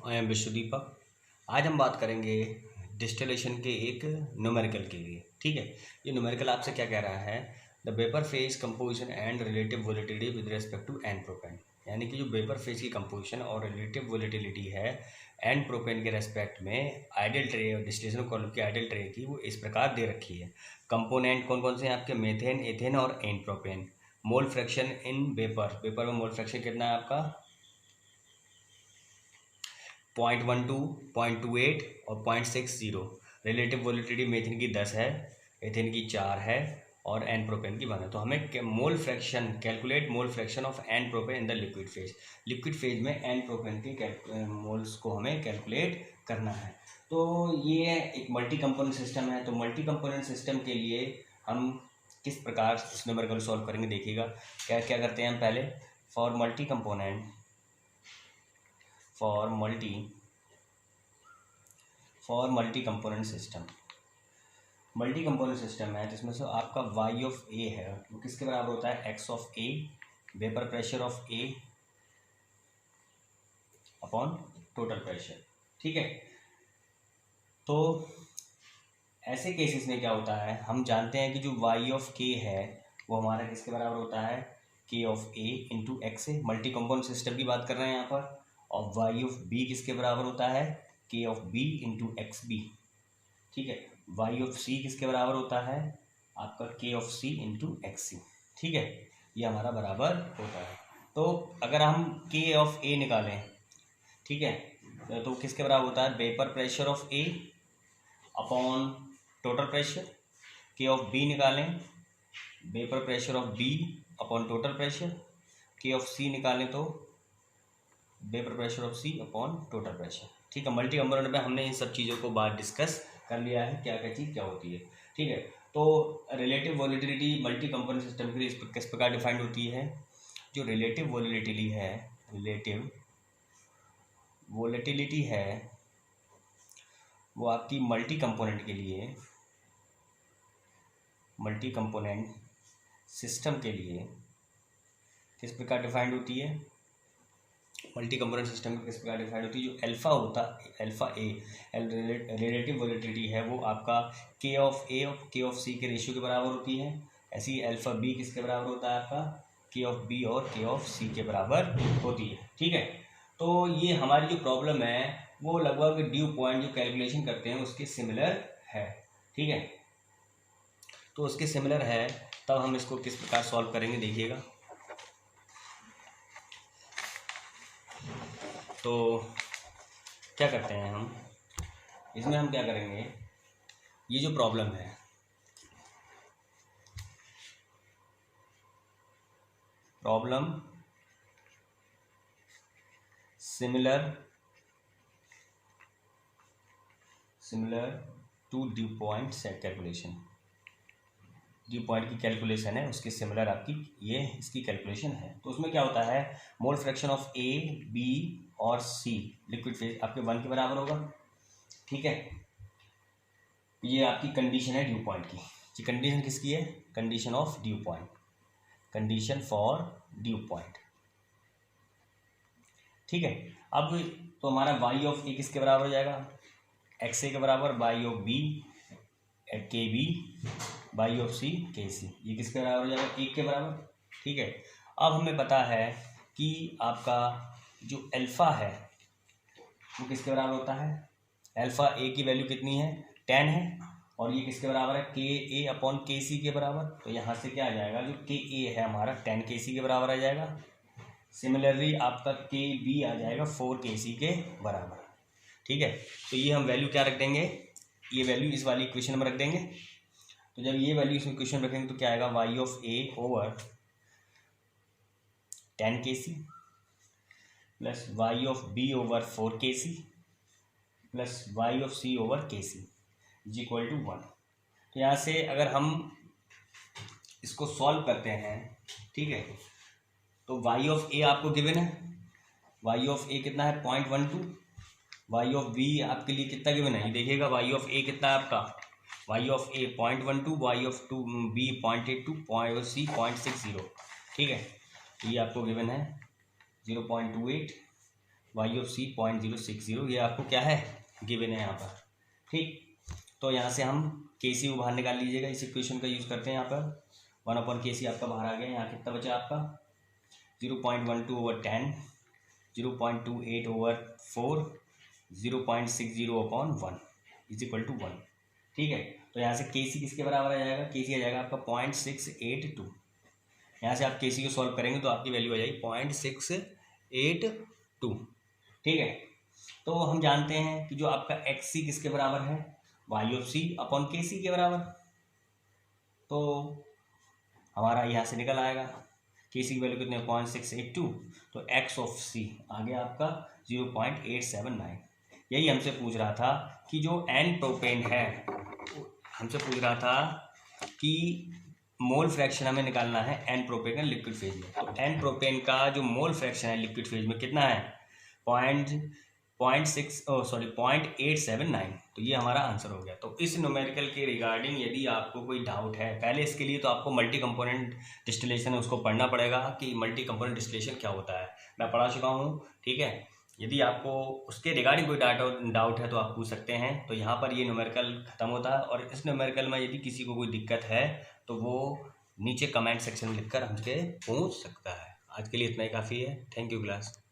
I am Vishwadeepak. आज हम बात करेंगे डिस्टिलेशन के एक न्यूमेरिकल के लिए। ठीक है, ये न्यूमेरिकल आपसे क्या कह रहा है, the vapour phase composition and relative volatility with respect to n propane. यानी कि जो वेपर फेज की कंपोजिशन और रिलेटिव वोलेटिलिटी है एन प्रोपेन के रेस्पेक्ट में आइडियल ट्रे और डिस्टिलेशन कॉलम की आइडियल ट्रे की वो इस प्रकार दे रखी है। कंपोनेंट कौन कौन से हैं आपके, मेथेन, एथेन और n propane. Mole fraction in vapour, vapour में मोल फ्रैक्शन कितना है आपका 0.12, 0.28 और 0.60। रिलेटिव वोलेटिलिटी मेथेन की 10 है, एथेन की 4 है और एन प्रोपेन की 1 है। तो हमें mole fraction calculate mole fraction of n propane in the liquid phase. Liquid phase में एन प्रोपेन के मोल्स को हमें कैलकुलेट करना है। तो ये एक मल्टी कंपोनेंट सिस्टम है। तो मल्टी कंपोनेंट सिस्टम के लिए हम किस प्रकार इस न्यूमेरिकल सॉल्व करेंगे देखिएगा। क्या क्या करते हैं हम पहले, for multi component system. Multi component system है जिसमें से आपका वाई ऑफ ए है वो किसके बराबर होता है, x of A vapour pressure of A upon total pressure. ठीक है, तो ऐसे केसेस में क्या होता है, हम जानते हैं कि जो वाई ऑफ के है वो हमारा किसके बराबर होता है, K of A into x है। मल्टी कंपोनेंट सिस्टम की बात कर रहे हैं यहाँ पर। और वाई ऑफ बी किसके बराबर होता है, K of B into X B. ठीक है, वाई ऑफ सी किसके बराबर होता है आपका, के ऑफ सी इंटू एक्स सी। ठीक है, ये हमारा बराबर होता है। तो अगर हम के ऑफ ए निकालें, ठीक है, तो किसके बराबर होता है, vapour pressure of A upon total pressure. K of B निकालें, vapour pressure of B upon total pressure. K of C निकालें तो vapour pressure of C upon total pressure. ठीक है, मल्टी कंपोनेंट में हमने इन सब चीज़ों को बात डिस्कस कर लिया है, क्या क्या चीज़ क्या होती है। ठीक है, तो relative volatility multi component system के लिए किस प्रकार डिफाइंड होती है। जो रिलेटिव वोलेटिलिटी है वो आपकी मल्टी कंपोनेंट सिस्टम के लिए किस प्रकार डिफाइंड होती है। मल्टी कंपोनेंट सिस्टम में किस प्रकार डिफाइंड होती है, जो अल्फा ए रिलेटिव वोलेटिलिटी है वो आपका के ऑफ ए और के ऑफ सी के रेशियो के बराबर होती है। ऐसे ही अल्फा बी किसके बराबर होता है आपका, के ऑफ बी और के ऑफ सी के बराबर होती है। ठीक है, तो ये हमारी जो प्रॉब्लम है वो लगभग ड्यू पॉइंट जो कैलकुलेशन करते हैं उसके सिमिलर है। ठीक है, तो उसके सिमिलर है, तब हम इसको किस प्रकार सॉल्व करेंगे देखिएगा। तो क्या करते हैं हम इसमें, हम क्या करेंगे, ये जो प्रॉब्लम है similar to dew point set calculation. Dew point की कैलकुलेशन है उसके सिमिलर आपकी ये इसकी कैलकुलेशन है। तो उसमें क्या होता है, mole fraction of A B और सी लिक्विड फेज आपके 1 के बराबर होगा। ठीक है, ये आपकी कंडीशन है ड्यू पॉइंट की। ये कंडीशन किसकी है, condition of due point, condition for due point. ठीक है, अब तो हमारा वाई ऑफ ए किसके बराबर हो जाएगा, एक्स ए के बराबर, वाई ऑफ बी के बी, वाई ऑफ सी के सी, ये किसके बराबर हो जाएगा, 1 के बराबर। ठीक है, अब हमें पता है कि आपका जो अल्फ़ा है वो किसके बराबर होता है, अल्फ़ा ए की वैल्यू कितनी है 10 है और ये किसके बराबर है, के ए अपॉन के सी के बराबर। तो यहाँ से क्या आ जाएगा, जो के ए है हमारा 10 के सी के बराबर आ जाएगा। सिमिलरली आपका के बी आ जाएगा 4 के सी के बराबर। ठीक है, तो ये हम वैल्यू क्या रख देंगे, ये वैल्यू इस वाली इक्वेशन में रख देंगे। तो जब ये वैल्यू इसमें इक्वेशन रखेंगे तो क्या आएगा, Y of A over 10 K C plus Y of B over 4 K C plus Y of C over K C is equal to 1। तो यहाँ से अगर हम इसको सॉल्व करते हैं, ठीक है, तो वाई ऑफ ए आपको गिवन है, वाई ऑफ ए कितना है 0.12, वाई ऑफ बी आपके लिए कितना गिवन है, ये देखिएगा वाई ऑफ ए कितना है आपका, Y of A 0.12, Y of B 0.82, C 0.60। ठीक है, ये आपको गिवन है 0.28, y(c) 0.060, ये आपको क्या है गिवन है यहाँ पर। ठीक, तो यहाँ से हम KC बाहर निकाल लीजिएगा, इस इक्वेशन का यूज़ करते हैं यहाँ पर। 1/KC आपका बाहर आ गया, यहाँ कितना बचा आपका 0.12/10, 0.28/4, 0.60/1 =1। ठीक है, तो यहाँ से KC किसके बराबर आ जाएगा, KC आ जाएगा आपका 0.682। यहाँ से आप KC को सॉल्व करेंगे तो आपकी वैल्यू आ जाएगी 0.682। ठीक है, तो हम जानते हैं कि जो आपका XC किसके बराबर है, y(c)/KC के बराबर। तो हमारा यहाँ से निकल आएगा KC की वैल्यू कितने 0.682, तो x(c) आ गया आपका 0.879। यही हमसे पूछ रहा था कि जो N प्रोपेन है, हमसे पूछ रहा था कि मोल फ्रैक्शन हमें निकालना है N प्रोपेन का लिक्विड फेज में। तो N प्रोपेन का जो मोल फ्रैक्शन है लिक्विड फेज में कितना है 0.879। तो ये हमारा आंसर हो गया। तो इस न्यूमेरिकल के रिगार्डिंग यदि आपको कोई डाउट है, पहले इसके लिए तो आपको मल्टी कंपोनेंट डिस्टिलेशन है उसको पढ़ना पड़ेगा कि मल्टी कंपोनेंट डिस्टिलेशन क्या होता है, मैं पढ़ा चुका हूँ। ठीक है, यदि आपको उसके रिगार्डिंग कोई डाउट है तो आप पूछ सकते हैं। तो यहाँ पर ये न्यूमेरिकल ख़त्म होता है, और इस न्यूमेरिकल में यदि किसी को कोई दिक्कत है तो वो नीचे कमेंट सेक्शन में लिखकर हमसे पूछ सकता है। आज के लिए इतना ही काफ़ी है। Thank you class.